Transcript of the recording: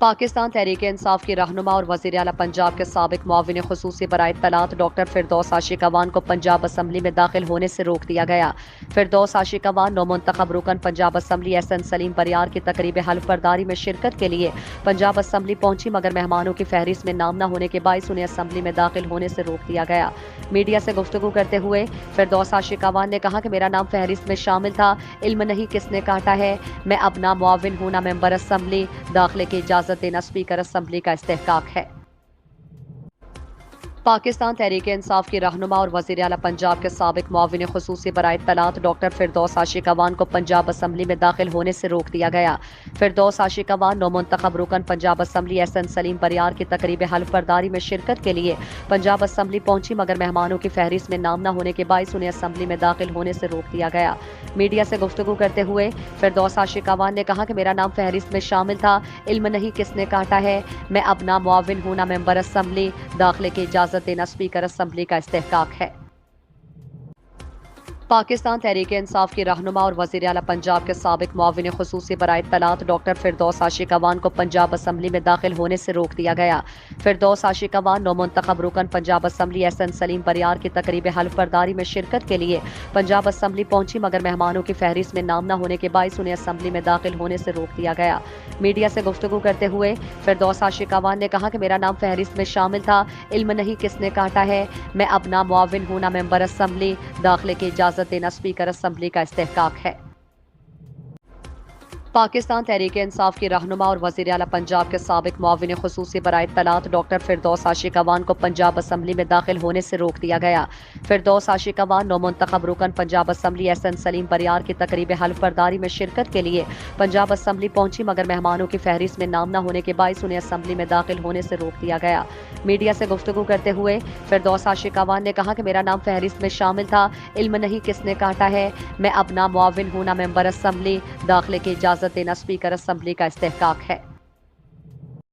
پاکستان تحریک انصاف کی رہنما اور وزیر اعلیٰ پنجاب کے سابق معاون خصوصی برائے اطلاعات ڈاکٹر فردوس عاشق اعوان کو پنجاب اسمبلی میں داخل ہونے سے روک دیا گیا۔ فردوس عاشق اعوان نومنتخب رکن پنجاب اسمبلی ایس این سلیم بریار کی تقریب حلف برداری میں شرکت کے لیے پنجاب اسمبلی پہنچی، مگر مہمانوں کی فہرست میں نام نہ ہونے کے باعث انہیں اسمبلی میں داخل ہونے سے روک دیا گیا۔ میڈیا سے گفتگو کرتے ہوئے فردوس عاشق اعوان نے کہا کہ میرا نام فہرست میں شامل تھا، علم نہیں کس نے کاٹا ہے، میں اب نہ معاون ہوں نہ ممبر اسمبلی، داخلے کی اجازت دینا اسپیکر اسمبلی کا استحقاق ہے۔ پاکستان تحریک انصاف کی رہنما اور وزیر اعلیٰ پنجاب کے سابق معاون خصوصی برائے اطلاعات ڈاکٹر فردوس عاشق اعوان کو پنجاب اسمبلی میں داخل ہونے سے روک دیا گیا۔ فردوس عاشق اعوان نومنتخب رکن پنجاب اسمبلی ایس این سلیم بریار کی تقریب حلف برداری میں شرکت کے لیے پنجاب اسمبلی پہنچی، مگر مہمانوں کی فہرست میں نام نہ ہونے کے باعث انہیں اسمبلی میں داخل ہونے سے روک دیا گیا۔ میڈیا سے گفتگو کرتے ہوئے فردوس عاشق اعوان نے کہا کہ میرا نام فہرست میں شامل تھا، علم نہیں کس نے کاٹا ہے، میں اب نہ معاون ہوں نہ ممبر اسمبلی، داخلے کی اجازت دینا اسپیکر اسمبلی کا استحقاق ہے۔ پاکستان تحریک انصاف کی رہنما اور وزیر اعلیٰ پنجاب کے سابق معاون خصوصی برائے اطلاعات ڈاکٹر فردوس عاشق اعوان کو پنجاب اسمبلی میں داخل ہونے سے روک دیا گیا۔ فردوس عاشق اعوان نومنتخب رکن پنجاب اسمبلی ایس این سلیم بریار کی تقریب حلف برداری میں شرکت کے لیے پنجاب اسمبلی پہنچی، مگر مہمانوں کی فہرست میں نام نہ ہونے کے باعث انہیں اسمبلی میں داخل ہونے سے روک دیا گیا۔ میڈیا سے گفتگو کرتے ہوئے فردوس عاشق اعوان نے کہا کہ میرا نام فہرست میں شامل تھا، علم نہیں کس نے کاٹا ہے، میں اب نہ معاون ہوں نہ ممبر اسمبلی، داخلے کی اجازت دینا اسپیکر اسمبلی کا استحقاق ہے۔ پاکستان تحریک انصاف کی رہنما اور وزیر اعلیٰ پنجاب کے سابق معاون خصوصی برائے اطلاعات ڈاکٹر فردوس عاشق اعوان کو پنجاب اسمبلی میں داخل ہونے سے روک دیا گیا۔ فردوس عاشق اعوان نومنتخب رکن پنجاب اسمبلی ایس این سلیم بریار کی تقریب حلف برداری میں شرکت کے لیے پنجاب اسمبلی پہنچی، مگر مہمانوں کی فہرست میں نام نہ ہونے کے باعث انہیں اسمبلی میں داخل ہونے سے روک دیا گیا۔ میڈیا سے گفتگو کرتے ہوئے فردوس عاشق اعوان نے کہا کہ میرا نام فہرست میں شامل تھا، علم نہیں کس نے کاٹا ہے، میں اب نہ معاون ہوں نہ ممبر اسمبلی، داخلے کی اجازت دینا اسپیکر اسمبلی کا استحقاق ہے۔